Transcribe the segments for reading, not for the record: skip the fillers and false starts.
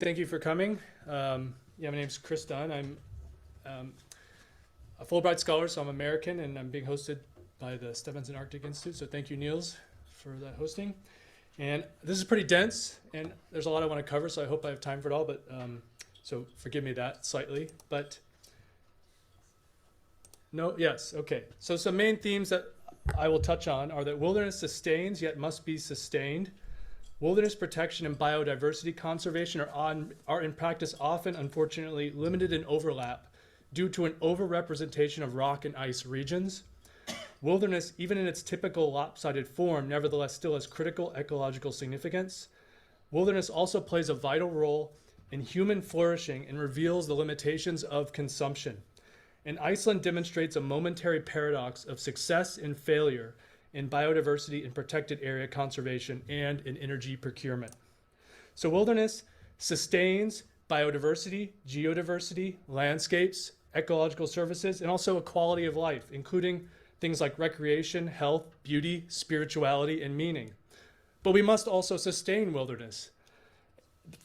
Thank you for coming. My name's Chris Dunn. I'm um, a Fulbright scholar, so I'm American, and I'm being hosted by the Stefansson Arctic Institute. So thank you, Niels, for that hosting. And this is pretty dense, and there's a lot I want to cover, so I hope I have time for it all. But so forgive me that slightly. But no, yes, okay. So some main themes that I will touch on are that wilderness sustains yet must be sustained. Wilderness protection and biodiversity conservation are in practice often, unfortunately, limited in overlap due to an overrepresentation of rock and ice regions. Wilderness, even in its typical lopsided form, nevertheless still has critical ecological significance. Wilderness also plays a vital role in human flourishing and reveals the limitations of consumption. And Iceland demonstrates a momentary paradox of success and failure in biodiversity and protected area conservation and in energy procurement. So wilderness sustains biodiversity, geodiversity, landscapes, ecological services, and also a quality of life, including things like recreation, health, beauty, spirituality, and meaning. But we must also sustain wilderness.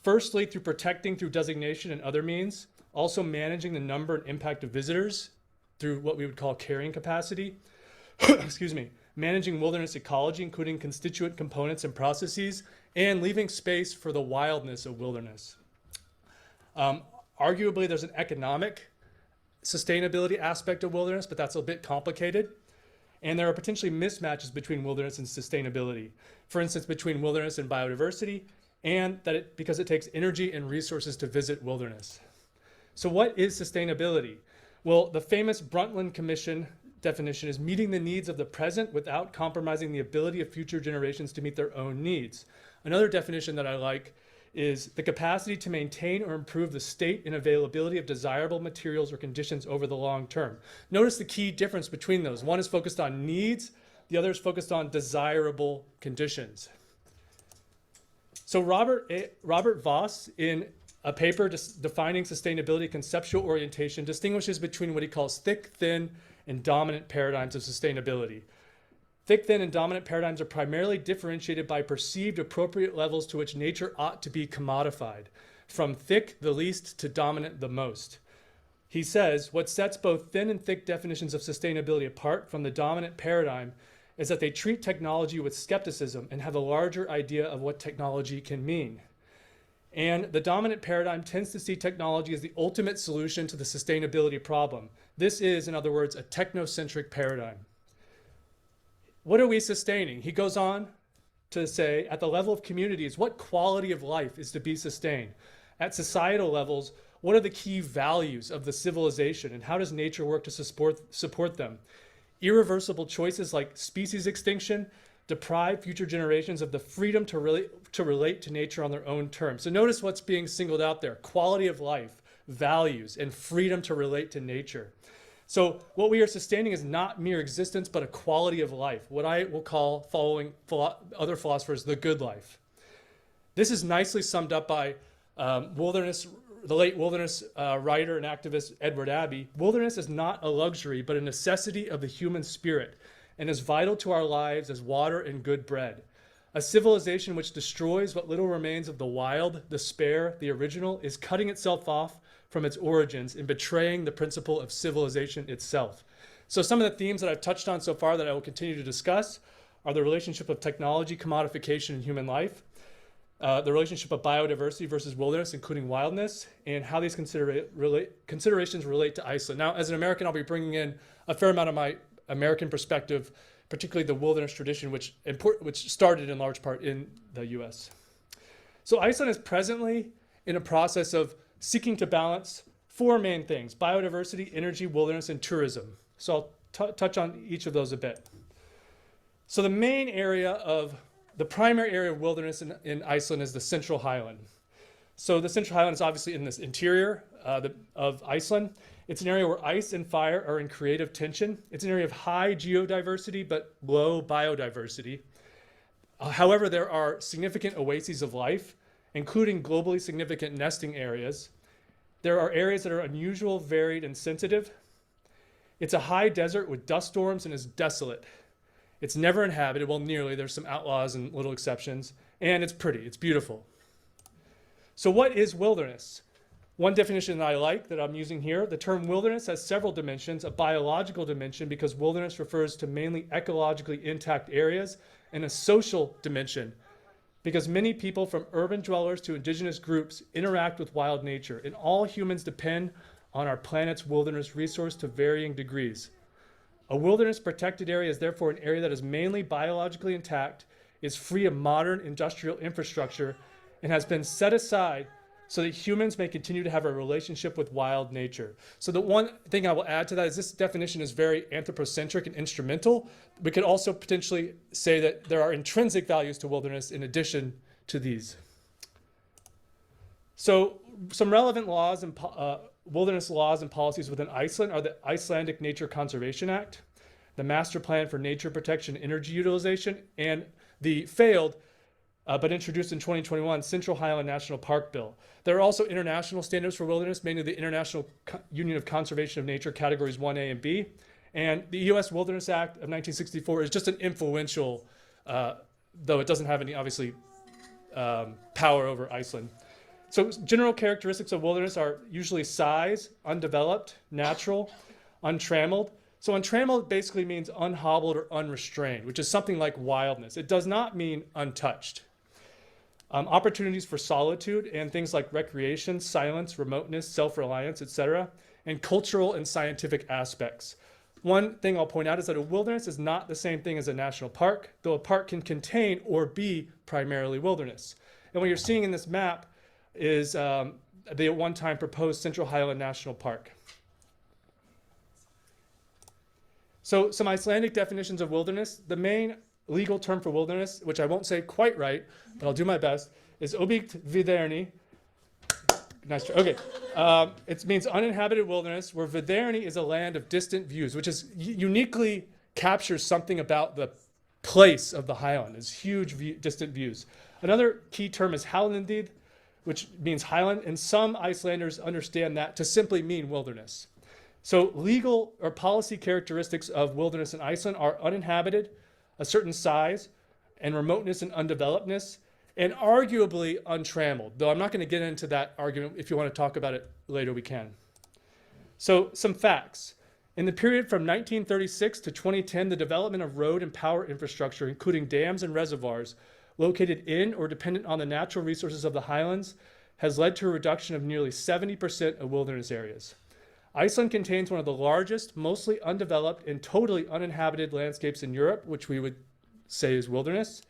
Firstly, through protecting through designation and other means, also managing the number and impact of visitors through what we would call carrying capacity, excuse me, managing wilderness ecology, including constituent components and processes, and leaving space for the wildness of wilderness. Arguably, there's an economic sustainability aspect of wilderness, but that's a bit complicated. And there are potentially mismatches between wilderness and sustainability. For instance, between wilderness and biodiversity, and that because it takes energy and resources to visit wilderness. So what is sustainability? Well, the famous Brundtland Commission definition is meeting the needs of the present without compromising the ability of future generations to meet their own needs. Another definition that I like is the capacity to maintain or improve the state and availability of desirable materials or conditions over the long term. Notice the key difference between those. One is focused on needs, the other is focused on desirable conditions. So Robert Voss, in a paper defining sustainability conceptual orientation, distinguishes between what he calls thick, thin, and dominant paradigms of sustainability. Thick, thin, and dominant paradigms are primarily differentiated by perceived appropriate levels to which nature ought to be commodified, from thick, the least, to dominant, the most. He says, what sets both thin and thick definitions of sustainability apart from the dominant paradigm is that they treat technology with skepticism and have a larger idea of what technology can mean. And the dominant paradigm tends to see technology as the ultimate solution to the sustainability problem. This is, in other words, a technocentric paradigm. What are we sustaining? He goes on to say, at the level of communities, what quality of life is to be sustained? At societal levels, what are the key values of the civilization, and how does nature work to support them? Irreversible choices like species extinction deprive future generations of the freedom to relate to nature on their own terms. So notice what's being singled out there: quality of life, values, and freedom to relate to nature. So what we are sustaining is not mere existence, but a quality of life, what I will call, following other philosophers, the good life. This is nicely summed up by the late wilderness writer and activist Edward Abbey. Wilderness is not a luxury, but a necessity of the human spirit, and is vital to our lives as water and good bread. A civilization which destroys what little remains of the wild, the spare, the original, is cutting itself off from its origins and betraying the principle of civilization itself. So some of the themes that I've touched on so far that I will continue to discuss are the relationship of technology, commodification, and human life, the relationship of biodiversity versus wilderness, including wildness, and how these considerations relate to Iceland. Now, as an American, I'll be bringing in a fair amount of my American perspective, particularly the wilderness tradition, which started in large part in the US. So Iceland is presently in a process of seeking to balance four main things: biodiversity, energy, wilderness, and tourism. So I'll touch on each of those a bit. So the primary area of wilderness in Iceland is the Central Highland. So the Central Highland is obviously in this interior of Iceland. It's an area where ice and fire are in creative tension. It's an area of high geodiversity, but low biodiversity. However, there are significant oases of life, including globally significant nesting areas. There are areas that are unusual, varied, and sensitive. It's a high desert with dust storms and is desolate. It's never inhabited, well, nearly. There's some outlaws and little exceptions. And it's pretty, it's beautiful. So what is wilderness? One definition that I like that I'm using here, the term wilderness has several dimensions, a biological dimension because wilderness refers to mainly ecologically intact areas, and a social dimension because many people from urban dwellers to indigenous groups interact with wild nature, and all humans depend on our planet's wilderness resource to varying degrees. A wilderness protected area is therefore an area that is mainly biologically intact, is free of modern industrial infrastructure, and has been set aside so that humans may continue to have a relationship with wild nature. So the one thing I will add to that is this definition is very anthropocentric and instrumental. We could also potentially say that there are intrinsic values to wilderness in addition to these. So some relevant laws and wilderness laws and policies within Iceland are the Icelandic Nature Conservation Act, the Master Plan for Nature Protection and Energy Utilization, and the failed but introduced in 2021 Central Highland National Park Bill. There are also international standards for wilderness, mainly the International Union of Conservation of Nature categories 1A and B. And the U.S. Wilderness Act of 1964 is just an influential, though it doesn't have any, obviously, power over Iceland. So general characteristics of wilderness are usually size, undeveloped, natural, untrammeled. So untrammeled basically means unhobbled or unrestrained, which is something like wildness. It does not mean untouched. Opportunities for solitude and things like recreation, silence, remoteness, self-reliance, etc., and cultural and scientific aspects. One thing I'll point out is that a wilderness is not the same thing as a national park, though a park can contain or be primarily wilderness. And what you're seeing in this map is the at one time proposed Central Highland National Park. So some Icelandic definitions of wilderness. The main legal term for wilderness, which I won't say quite right, but I'll do my best, is obikt viðerni. Nice try. Okay. It means uninhabited wilderness, where viðerni is a land of distant views, which is uniquely captures something about the place of the highland, is huge distant views. Another key term is hálendið, which means highland, and some Icelanders understand that to simply mean wilderness. So legal or policy characteristics of wilderness in Iceland are uninhabited, a certain size, and remoteness and undevelopedness, and arguably untrammeled, though I'm not going to get into that argument. If you want to talk about it later, we can. So some facts. In the period from 1936 to 2010, the development of road and power infrastructure, including dams and reservoirs, located in or dependent on the natural resources of the highlands, has led to a reduction of nearly 70% of wilderness areas. Iceland contains one of the largest, mostly undeveloped, and totally uninhabited landscapes in Europe, which we would say is wilderness.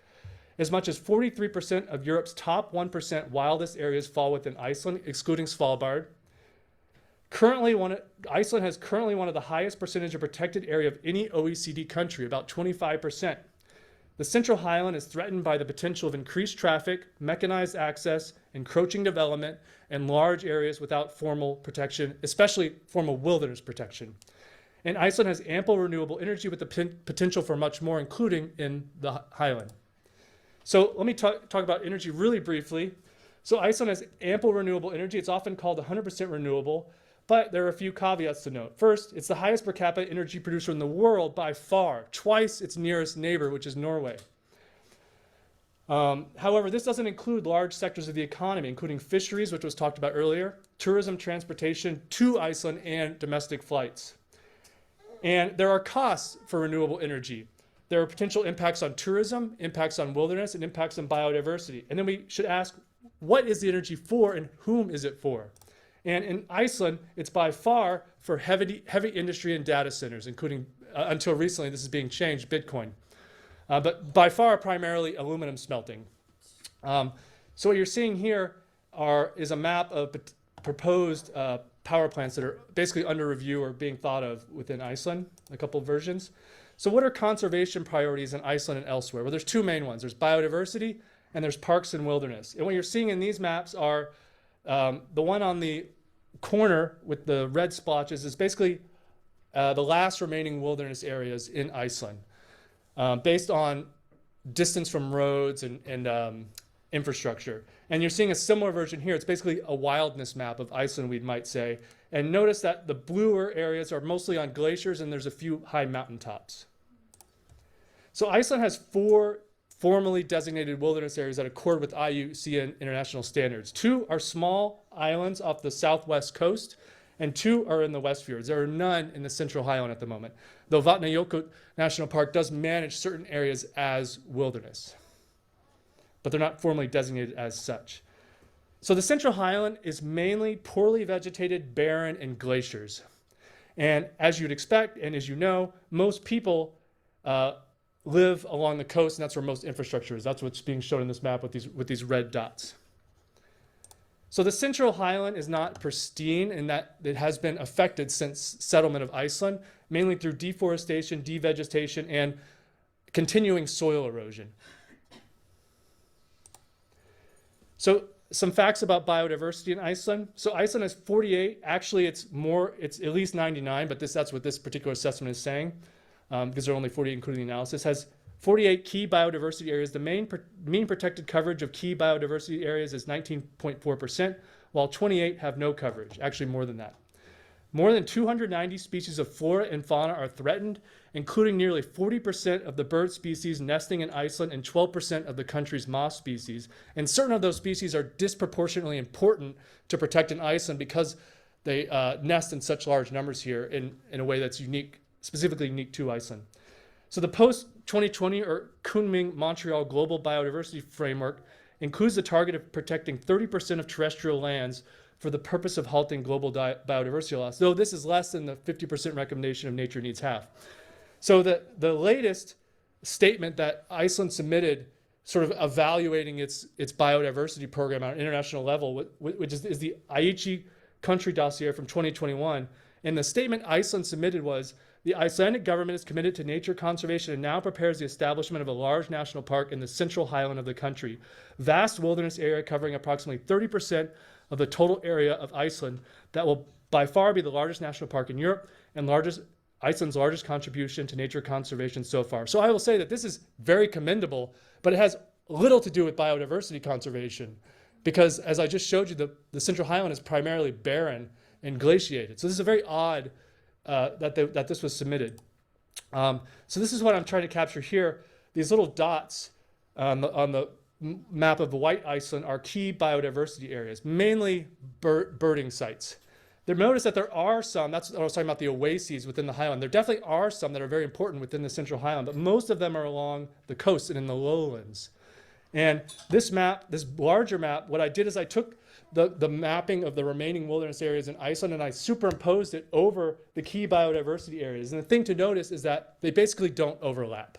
As much as 43% of Europe's top 1% wildest areas fall within Iceland, excluding Svalbard. Iceland has currently one of the highest percentage of protected area of any OECD country, about 25%. The Central Highland is threatened by the potential of increased traffic, mechanized access, encroaching development, and large areas without formal protection, especially formal wilderness protection. And Iceland has ample renewable energy with the potential for much more, including in the highland. So let me talk about energy really briefly. So Iceland has ample renewable energy. It's often called 100% renewable, but there are a few caveats to note. First, it's the highest per capita energy producer in the world by far, twice its nearest neighbor, which is Norway. However, this doesn't include large sectors of the economy, including fisheries, which was talked about earlier, tourism, transportation to Iceland, and domestic flights. And there are costs for renewable energy. There are potential impacts on tourism, impacts on wilderness, and impacts on biodiversity. And then we should ask, what is the energy for and whom is it for? And in Iceland, it's by far for heavy industry and data centers, including, until recently, this is being changed, Bitcoin. But by far, primarily aluminum smelting. So what you're seeing here is a map of proposed power plants that are basically under review or being thought of within Iceland, a couple of versions. So what are conservation priorities in Iceland and elsewhere? Well, there's two main ones. There's biodiversity and there's parks and wilderness. And what you're seeing in these maps are the one on the corner with the red splotches is basically the last remaining wilderness areas in Iceland based on distance from roads and infrastructure. And you're seeing a similar version here. It's basically a wildness map of Iceland, we might say. And notice that the bluer areas are mostly on glaciers and there's a few high mountaintops. So Iceland has four formally designated wilderness areas that accord with IUCN international standards. 2 are small islands off the southwest coast, and 2 are in the West Fjords. There are none in the Central Highland at the moment, though Vatnajökull National Park does manage certain areas as wilderness, but they're not formally designated as such. So the Central Highland is mainly poorly vegetated, barren, and glaciers. And as you'd expect, and as you know, most people live along the coast, and that's where most infrastructure is. That's what's being shown in this map with these red dots. So the Central Highland is not pristine in that it has been affected since settlement of Iceland, mainly through deforestation, devegetation, and continuing soil erosion. So some facts about biodiversity in Iceland. So Iceland has 48. Actually, it's at least 99, but that's what this particular assessment is saying, because there are only 48 including the analysis. Has 48 key biodiversity areas. The mean protected coverage of key biodiversity areas is 19.4%, while 28 have no coverage, actually more than that. More than 290 species of flora and fauna are threatened, including nearly 40% of the bird species nesting in Iceland and 12% of the country's moss species. And certain of those species are disproportionately important to protect in Iceland because they nest in such large numbers here in a way that's unique, specifically unique to Iceland. So the post-2020 or Kunming-Montreal Global Biodiversity Framework includes the target of protecting 30% of terrestrial lands for the purpose of halting global biodiversity loss, though this is less than the 50% recommendation of nature needs half. So the latest statement that Iceland submitted, sort of evaluating its biodiversity program on an international level, which is the Aichi Country Dossier from 2021, and the statement Iceland submitted was, the Icelandic government is committed to nature conservation and now prepares the establishment of a large national park in the Central Highland of the country. Vast wilderness area covering approximately 30% of the total area of Iceland that will by far be the largest national park in Europe and Iceland's largest contribution to nature conservation so far. So I will say that this is very commendable, but it has little to do with biodiversity conservation because, as I just showed you, the Central Highland is primarily barren and glaciated. So this is a very odd that this was submitted. So this is what I'm trying to capture here. These little dots on the map of the white Iceland are key biodiversity areas, mainly birding sites. Notice that there are some, that's what I was talking about, the oases within the highland. There definitely are some that are very important within the Central Highland, but most of them are along the coast and in the lowlands. And this map, this larger map, what I did is I took the mapping of the remaining wilderness areas in Iceland and I superimposed it over the key biodiversity areas. And the thing to notice is that they basically don't overlap.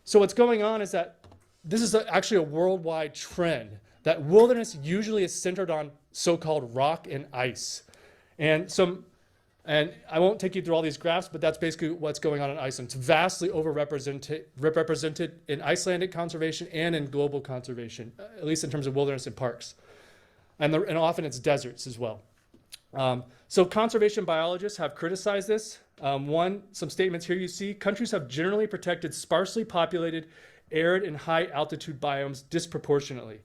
So what's going on is that this is actually a worldwide trend, that wilderness usually is centered on so-called rock and ice. And I won't take you through all these graphs, but that's basically what's going on in Iceland. It's vastly overrepresented in Icelandic conservation and in global conservation, at least in terms of wilderness and parks. And often it's deserts as well. So conservation biologists have criticized this. Some statements here you see, countries have generally protected sparsely populated, arid and high altitude biomes disproportionately.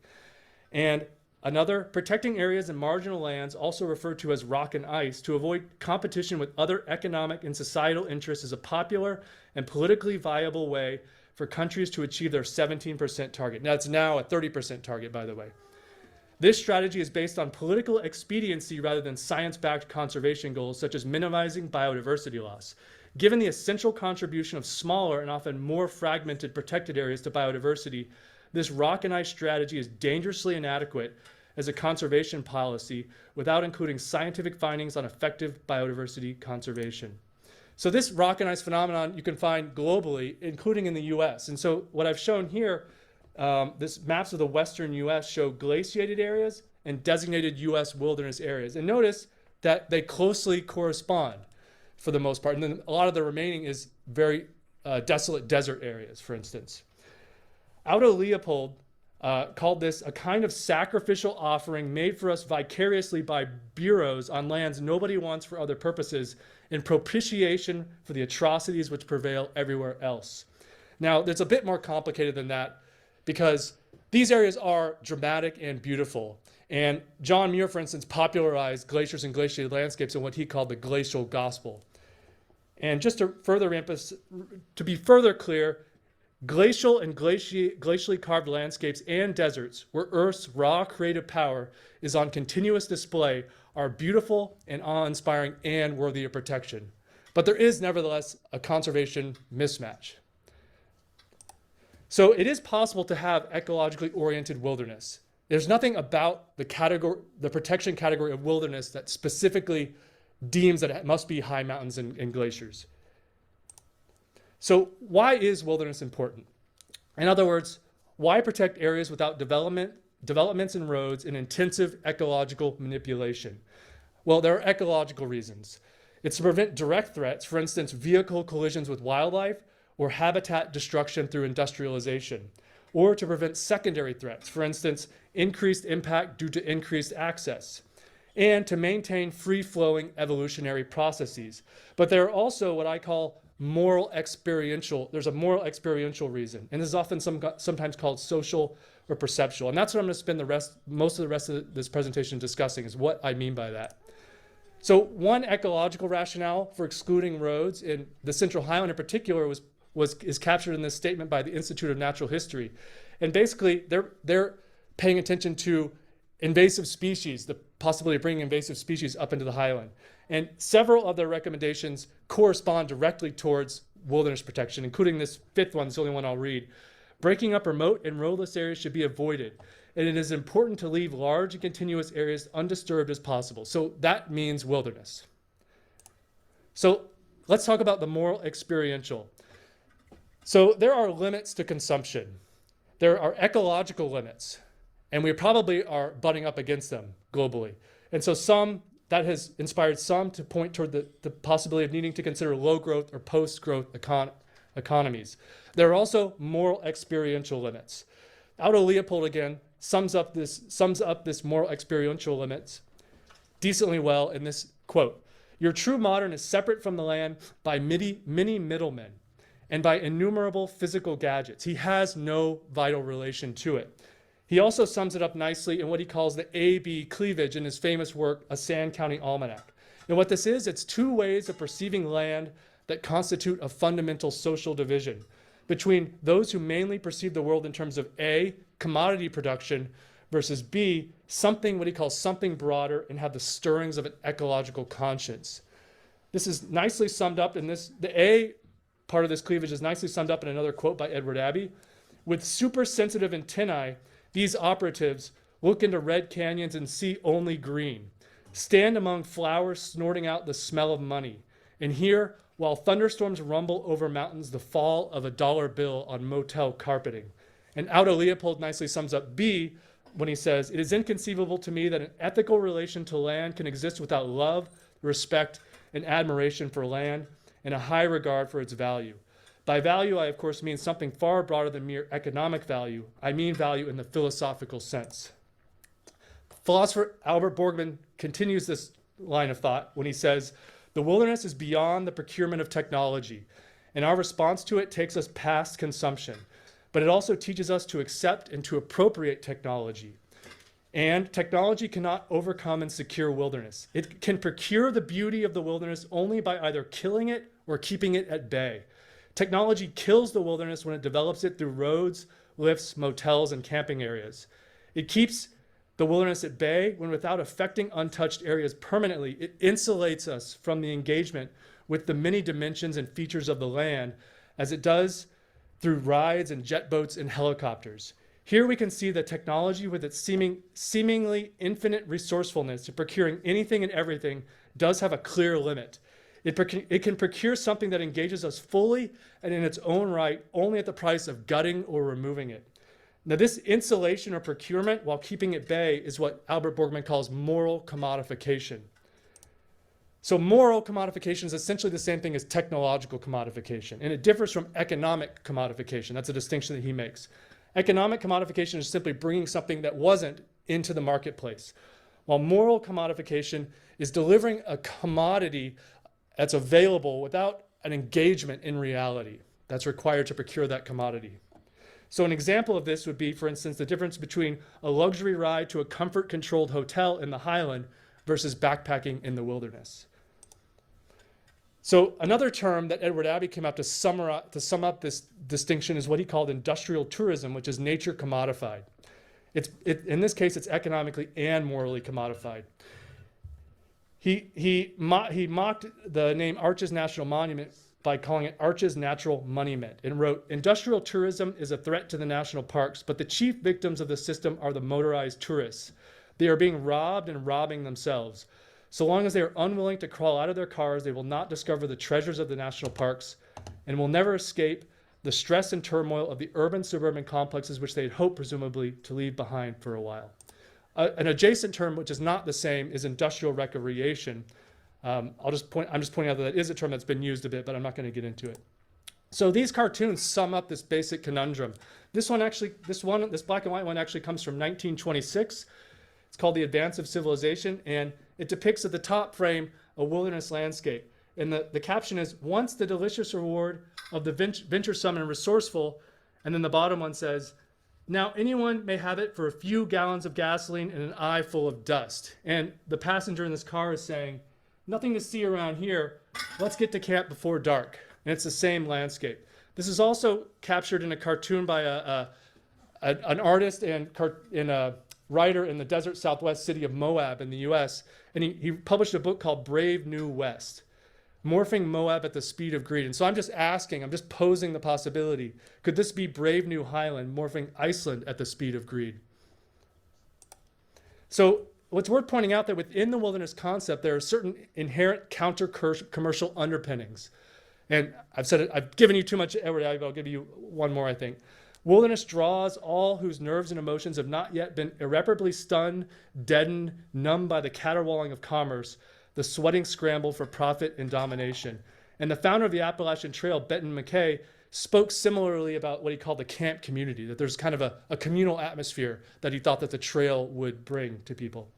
And another, protecting areas and marginal lands, also referred to as rock and ice, to avoid competition with other economic and societal interests is a popular and politically viable way for countries to achieve their 17% target. Now, it's now a 30% target, by the way. This strategy is based on political expediency rather than science-backed conservation goals, such as minimizing biodiversity loss. Given the essential contribution of smaller and often more fragmented protected areas to biodiversity, this rock and ice strategy is dangerously inadequate as a conservation policy without including scientific findings on effective biodiversity conservation. So this rock and ice phenomenon you can find globally, including in the US. And so what I've shown here, this maps of the Western US show glaciated areas and designated US wilderness areas. And notice that they closely correspond for the most part. And then a lot of the remaining is very desolate desert areas, for instance. Auto Leopold called this a kind of sacrificial offering made for us vicariously by bureaus on lands nobody wants for other purposes in propitiation for the atrocities which prevail everywhere else. Now, it's a bit more complicated than that because these areas are dramatic and beautiful. And John Muir, for instance, popularized glaciers and glaciated landscapes in what he called the glacial gospel. And just to be further clear, Glacial and glacially carved landscapes and deserts where Earth's raw creative power is on continuous display are beautiful and awe-inspiring and worthy of protection. But there is nevertheless a conservation mismatch. So it is possible to have ecologically oriented wilderness. There's nothing about the protection category of wilderness that specifically deems that it must be high mountains and glaciers. So why is wilderness important? In other words, why protect areas without developments and roads and intensive ecological manipulation? Well, there are ecological reasons. It's to prevent direct threats, for instance, vehicle collisions with wildlife or habitat destruction through industrialization, or to prevent secondary threats, for instance, increased impact due to increased access, and to maintain free-flowing evolutionary processes. But there are also what I call there's a moral experiential reason, and this is often sometimes called social or perceptual. And that's what I'm going to spend most of the rest of this presentation discussing, is what I mean by that. So one ecological rationale for excluding roads in the Central Highland in particular is captured in this statement by the Institute of Natural History. And basically they're paying attention to invasive species, the possibility of bringing invasive species up into the highland. And several of their recommendations correspond directly towards wilderness protection, including this fifth one, it's the only one I'll read. Breaking up remote and roadless areas should be avoided, and it is important to leave large and continuous areas undisturbed as possible. So that means wilderness. So let's talk about the moral experiential. So there are limits to consumption. There are ecological limits, and we probably are butting up against them globally. And so that has inspired some to point toward the possibility of needing to consider low growth or post-growth economies. There are also moral experiential limits. Aldo Leopold again sums up this moral experiential limits decently well in this quote: "Your true modern is separate from the land by many middlemen and by innumerable physical gadgets. He has no vital relation to it." He also sums it up nicely in what he calls the A-B cleavage in his famous work, A Sand County Almanac. And what this is, it's two ways of perceiving land that constitute a fundamental social division between those who mainly perceive the world in terms of A, commodity production, versus B, what he calls something broader and have the stirrings of an ecological conscience. This is nicely summed up in this, the A part of this cleavage is nicely summed up in another quote by Edward Abbey. "With super sensitive antennae, these operatives look into red canyons and see only green, stand among flowers snorting out the smell of money, and hear, while thunderstorms rumble over mountains, the fall of a dollar bill on motel carpeting." And Aldo Leopold nicely sums up B when he says, "It is inconceivable to me that an ethical relation to land can exist without love, respect, and admiration for land, and a high regard for its value. By value, I of course mean something far broader than mere economic value. I mean value in the philosophical sense." Philosopher Albert Borgman continues this line of thought when he says, "The wilderness is beyond the procurement of technology, and our response to it takes us past consumption. But it also teaches us to accept and to appropriate technology. And technology cannot overcome and secure wilderness. It can procure the beauty of the wilderness only by either killing it or keeping it at bay. Technology kills the wilderness when it develops it through roads, lifts, motels, and camping areas. It keeps the wilderness at bay when, without affecting untouched areas permanently, it insulates us from the engagement with the many dimensions and features of the land, as it does through rides and jet boats and helicopters. Here we can see that technology, with its seemingly infinite resourcefulness to procuring anything and everything, does have a clear limit. It can procure something that engages us fully and in its own right only at the price of gutting or removing it. Now, this insulation or procurement while keeping at bay is what Albert Borgman calls moral commodification. So moral commodification is essentially the same thing as technological commodification, and it differs from economic commodification. That's a distinction that he makes. Economic commodification is simply bringing something that wasn't into the marketplace, while moral commodification is delivering a commodity that's available without an engagement in reality that's required to procure that commodity. So an example of this would be, for instance, the difference between a luxury ride to a comfort-controlled hotel in the Highland versus backpacking in the wilderness. So another term that Edward Abbey came up to sum up this distinction is what he called industrial tourism, which is nature commodified. In this case, it's economically and morally commodified. He mocked the name Arches National Monument by calling it Arches Natural Monument, and wrote, "Industrial tourism is a threat to the national parks, but the chief victims of the system are the motorized tourists. They are being robbed and robbing themselves. So long as they are unwilling to crawl out of their cars, they will not discover the treasures of the national parks and will never escape the stress and turmoil of the urban-suburban complexes which they had hoped, presumably, to leave behind for a while." An adjacent term, which is not the same, is industrial recreation. I'm just pointing out that is a term that's been used a bit, but I'm not going to get into it. So these cartoons sum up this basic conundrum. This black and white one actually comes from 1926. It's called The Advance of Civilization, and it depicts at the top frame a wilderness landscape. And the caption is, "Once the delicious reward of the venturesome and resourceful," and then the bottom one says, "Now anyone may have it for a few gallons of gasoline and an eye full of dust." And the passenger in this car is saying, "Nothing to see around here. Let's get to camp before dark." And it's the same landscape. This is also captured in a cartoon by an artist and a writer in the desert southwest city of Moab in the US. And he published a book called Brave New West, morphing Moab at the speed of greed. And so I'm just posing the possibility. Could this be Brave New Highland morphing Iceland at the speed of greed? So what's worth pointing out that within the wilderness concept, there are certain inherent counter-commercial underpinnings. And I've given you too much, Edward Abbey, but I'll give you one more, I think. Wilderness draws all whose nerves and emotions have not yet been irreparably stunned, deadened, numbed by the caterwauling of commerce, the sweating scramble for profit and domination. And the founder of the Appalachian Trail, Benton McKay, spoke similarly about what he called the camp community, that there's kind of a communal atmosphere that he thought that the trail would bring to people.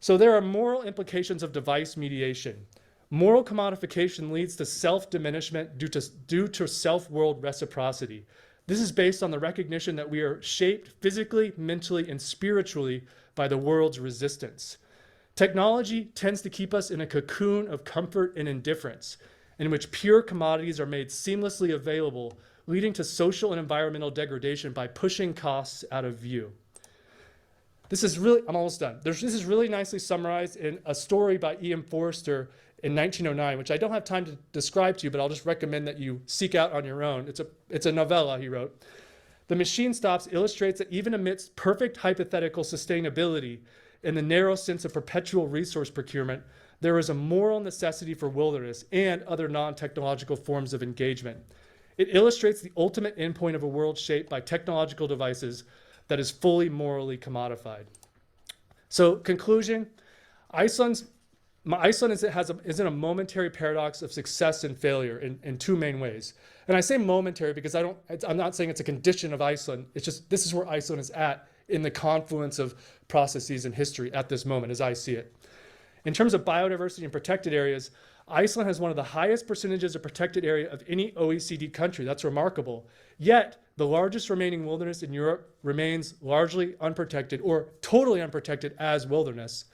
So there are moral implications of device mediation. Moral commodification leads to self-diminishment due to self-world reciprocity. This is based on the recognition that we are shaped physically, mentally, and spiritually by the world's resistance. Technology tends to keep us in a cocoon of comfort and indifference, in which pure commodities are made seamlessly available, leading to social and environmental degradation by pushing costs out of view. I'm almost done. This is really nicely summarized in a story by E.M. Forster in 1909, which I don't have time to describe to you, but I'll just recommend that you seek out on your own. It's a novella he wrote. "The Machine Stops" illustrates that even amidst perfect hypothetical sustainability, in the narrow sense of perpetual resource procurement, there is a moral necessity for wilderness and other non-technological forms of engagement. It illustrates the ultimate endpoint of a world shaped by technological devices that is fully morally commodified. So, conclusion, Iceland is in a momentary paradox of success and failure in two main ways. And I say momentary because I'm not saying it's a condition of Iceland. It's just this is where Iceland is at in the confluence of processes and history at this moment, as I see it. In terms of biodiversity and protected areas, Iceland has one of the highest percentages of protected area of any OECD country. That's remarkable. Yet, the largest remaining wilderness in Europe remains largely unprotected or totally unprotected as wilderness.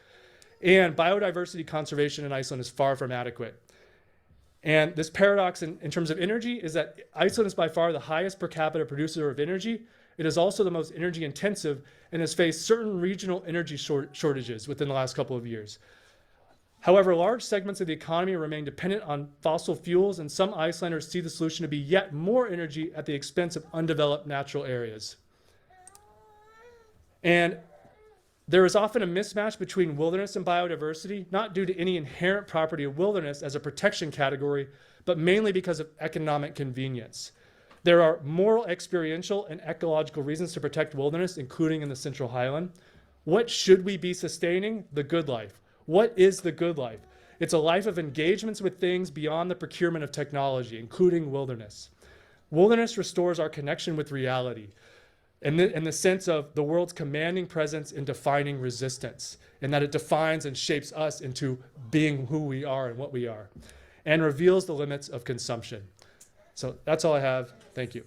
And biodiversity conservation in Iceland is far from adequate. And this paradox in terms of energy is that Iceland is by far the highest per capita producer of energy. It is also the most energy intensive and has faced certain regional energy shortages within the last couple of years. However, large segments of the economy remain dependent on fossil fuels, and some Icelanders see the solution to be yet more energy at the expense of undeveloped natural areas. And there is often a mismatch between wilderness and biodiversity, not due to any inherent property of wilderness as a protection category, but mainly because of economic convenience. There are moral, experiential, and ecological reasons to protect wilderness, including in the Central Highland. What should we be sustaining? The good life. What is the good life? It's a life of engagements with things beyond the procurement of technology, including wilderness. Wilderness restores our connection with reality in the sense of the world's commanding presence in defining resistance, and that it defines and shapes us into being who we are and what we are, and reveals the limits of consumption. So that's all I have. Thank you.